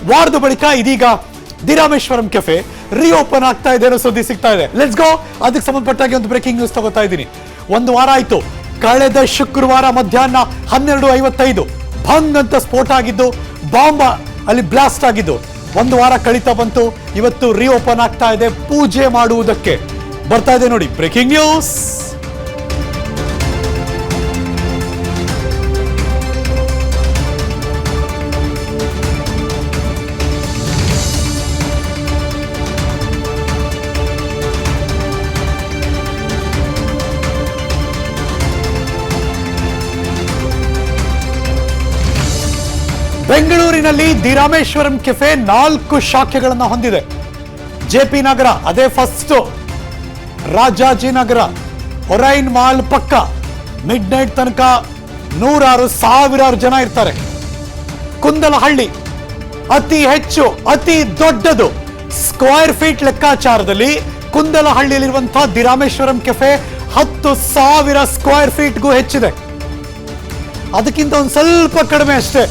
ವಾರದ ಬಳಿಕ ಇದೀಗ ದಿ ರಾಮೇಶ್ವರಂ ಕೆಫೆ ರೀಓಪನ್ ಆಗ್ತಾ ಇದೆ ಅನ್ನೋ ಸುದ್ದಿ ಸಿಗ್ತಾ ಇದೆ. Let's go. ಅದಕ್ಕೆ ಸಂಬಂಧಪಟ್ಟಾಗಿ ಒಂದು ಬ್ರೇಕಿಂಗ್ ನ್ಯೂಸ್ ತಗೋತಾ ಇದ್ದೀನಿ. ಒಂದು ವಾರ ಆಯ್ತು, ಕಳೆದ ಶುಕ್ರವಾರ ಮಧ್ಯಾಹ್ನ 12:55 ಭಂಗ್ ಅಂತ ಸ್ಫೋಟ ಆಗಿದ್ದು, ಬಾಂಬ್ ಅಲ್ಲಿ ಬ್ಲಾಸ್ಟ್ ಆಗಿದ್ದು. ಒಂದು ವಾರ ಕಳೀತಾ ಬಂತು, ಇವತ್ತು ರೀಓಪನ್ ಆಗ್ತಾ ಇದೆ ಪೂಜೆ ಮಾಡುವುದಕ್ಕೆ. ಬರ್ತಾ ಇದೆ ನೋಡಿ ಬ್ರೇಕಿಂಗ್ ನ್ಯೂಸ್. ಬೆಂಗಳೂರಿನಲ್ಲಿ ದಿ ರಾಮೇಶ್ವರಂ ಕೆಫೆ 4 ಶಾಖೆಗಳನ್ನು ಹೊಂದಿದೆ. ಜೆಪಿ ನಗರ ಅದೇ ಫಸ್ಟ್, ರಾಜಾಜಿನಗರ, ಒರೈನ್ ಮಾಲ್ ಪಕ್ಕ ಮಿಡ್ ನೈಟ್ ತನಕ 100,000 ಜನ ಇರ್ತಾರೆ. ಕುಂದಲಹಳ್ಳಿ ಅತಿ ಹೆಚ್ಚು, ಅತಿ ದೊಡ್ಡದು ಸ್ಕ್ವೇರ್ ಫೀಟ್ ಲೆಕ್ಕಾಚಾರದಲ್ಲಿ ಕುಂದಲಹಳ್ಳಿಯಲ್ಲಿರುವಂತಹ ದಿ ರಾಮೇಶ್ವರಂ ಕೆಫೆ 10,000 ಸ್ಕ್ವೇರ್ ಫೀಟ್ಗೂ ಹೆಚ್ಚಿದೆ. ಅದಕ್ಕಿಂತ ಒಂದು ಸ್ವಲ್ಪ ಕಡಿಮೆ ಅಷ್ಟೇ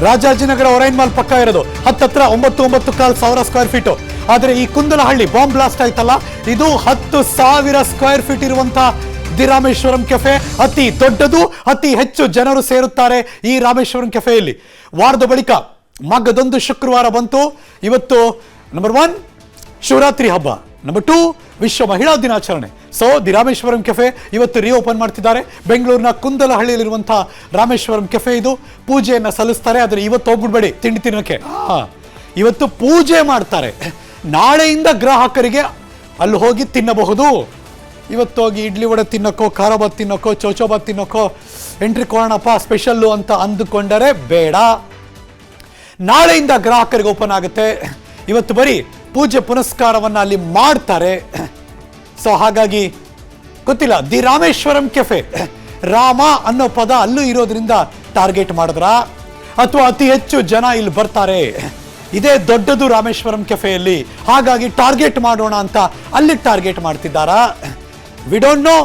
ರಾಜಾಜಿನಗರ ಒರೈನ್ ಮಾಲ್ ಪಕ್ಕ ಇರೋದು, ಹತ್ತತ್ರ 9,500 ಸ್ಕ್ವೇರ್ ಫೀಟು. ಆದರೆ ಈ ಕುಂದಲಹಳ್ಳಿ ಬಾಂಬ್ ಬ್ಲಾಸ್ಟ್ ಆಯ್ತಲ್ಲ, ಇದು 10,000 ಸ್ಕ್ವೇರ್ ಫೀಟ್ ಇರುವಂತಹ ದಿ ರಾಮೇಶ್ವರಂ ಕೆಫೆ. ಅತಿ ದೊಡ್ಡದು, ಅತಿ ಹೆಚ್ಚು ಜನರು ಸೇರುತ್ತಾರೆ ಈ ರಾಮೇಶ್ವರಂ ಕೆಫೆಯಲ್ಲಿ. ವಾರದ ಬಳಿಕ ಮಗದೊಂದು ಶುಕ್ರವಾರ ಬಂತು. ಇವತ್ತು ನಂಬರ್ 1 ಶಿವರಾತ್ರಿ ಹಬ್ಬ, ನಂಬರ್ 2 ವಿಶ್ವ ಮಹಿಳಾ ದಿನಾಚರಣೆ. ಸೊ ದಿ ರಾಮೇಶ್ವರಂ ಕೆಫೆ ಇವತ್ತು ರೀಓಪನ್ ಮಾಡ್ತಿದ್ದಾರೆ. ಬೆಂಗಳೂರಿನ ಕುಂದಲಹಳ್ಳಿಯಲ್ಲಿರುವಂತಹ ರಾಮೇಶ್ವರಂ ಕೆಫೆ ಇದು. ಪೂಜೆಯನ್ನು ಸಲ್ಲಿಸ್ತಾರೆ. ಆದರೆ ಇವತ್ತು ಹೋಗ್ಬಿಡ್ಬೇಡಿ ತಿಂಡಿ ತಿನ್ನೋಕೆ, ಇವತ್ತು ಪೂಜೆ ಮಾಡ್ತಾರೆ. ನಾಳೆಯಿಂದ ಗ್ರಾಹಕರಿಗೆ ಅಲ್ಲಿ ಹೋಗಿ ತಿನ್ನಬಹುದು. ಇವತ್ತು ಹೋಗಿ ಇಡ್ಲಿ ವಡೆ ತಿನ್ನೋಕೋ, ಖಾರ ಬಾತ್ ತಿನ್ನೋಕೋ, ಚೌಚೌಬಾತ್ ತಿನ್ನೋಕೋ ಎಂಟ್ರಿ ಕೊಡೋಣಪ್ಪ ಸ್ಪೆಷಲ್ಲು ಅಂತ ಅಂದುಕೊಂಡರೆ ಬೇಡ. ನಾಳೆಯಿಂದ ಗ್ರಾಹಕರಿಗೆ ಓಪನ್ ಆಗುತ್ತೆ. ಇವತ್ತು ಬರೀ ಪೂಜೆ ಪುನಸ್ಕಾರವನ್ನು ಅಲ್ಲಿ ಮಾಡ್ತಾರೆ. ಸೊ ಹಾಗಾಗಿ ಗೊತ್ತಿಲ್ಲ, ದಿ ರಾಮೇಶ್ವರಂ ಕೆಫೆ, ರಾಮ ಅನ್ನೋ ಪದ ಅಲ್ಲೂ ಇರೋದ್ರಿಂದ ಟಾರ್ಗೆಟ್ ಮಾಡಿದ್ರ, ಅಥವಾ ಅತಿ ಹೆಚ್ಚು ಜನ ಇಲ್ಲಿ ಬರ್ತಾರೆ, ಇದೇ ದೊಡ್ಡದು ರಾಮೇಶ್ವರಂ ಕೆಫೆಯಲ್ಲಿ, ಹಾಗಾಗಿ ಟಾರ್ಗೆಟ್ ಮಾಡೋಣ ಅಂತ ಅಲ್ಲಿ ಟಾರ್ಗೆಟ್ ಮಾಡ್ತಿದ್ದಾರಾ? ವಿ ಡೋಂಟ್ ನೋ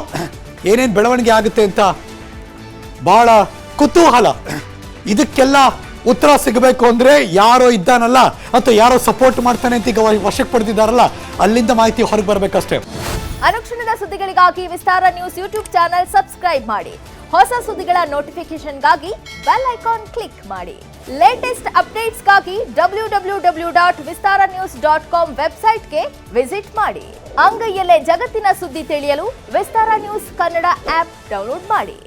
ಏನೇನು ಬೆಳವಣಿಗೆ ಆಗುತ್ತೆ ಅಂತ. ಬಹಳ ಕುತೂಹಲ. ಇದಕ್ಕೆಲ್ಲ ಉತ್ತರ ಸಿಗಬೇಕು ಅಂದ್ರೆ ಯಾರೋ ಇದ್ದಾನಲ್ಲ, ಅಥವಾ ಯಾರೋ ಸಪೋರ್ಟ್ ಮಾಡ್ತಾನೆ ಅಂತ ಈಗ ವಶಕ್ಕೆ ಪಡೆದಿದ್ದಾರಲ್ಲ, ಅಲ್ಲಿಂದ ಮಾಹಿತಿ ಹೊರಗೆ ಬರಬೇಕಷ್ಟೇ. ಅನುಕ್ಷಣದ ಸುದ್ದಿಗಳಿಗಾಗಿ ವಿಸ್ತಾರ ನ್ಯೂಸ್ ಯೂಟ್ಯೂಬ್ ಚಾನೆಲ್ ಸಬ್ಸ್ಕ್ರೈಬ್ ಮಾಡಿ. ಹೊಸ ಸುದ್ದಿಗಳ ನೋಟಿಫಿಕೇಶನ್ಗಾಗಿ ಬೆಲ್ ಐಕಾನ್ ಕ್ಲಿಕ್ ಮಾಡಿ. ಲೇಟೆಸ್ಟ್ ಅಪ್ಡೇಟ್ಸ್ಗಾಗಿ www.vistaranews.com ವೆಬ್ಸೈಟ್ಗೆ ವಿಸಿಟ್ ಮಾಡಿ. ಅಂಗೈಯಲ್ಲೇ ಜಗತ್ತಿನ ಸುದ್ದಿ ತಿಳಿಯಲು ವಿಸ್ತಾರ ನ್ಯೂಸ್ ಕನ್ನಡ ಆಪ್ ಡೌನ್ಲೋಡ್ ಮಾಡಿ.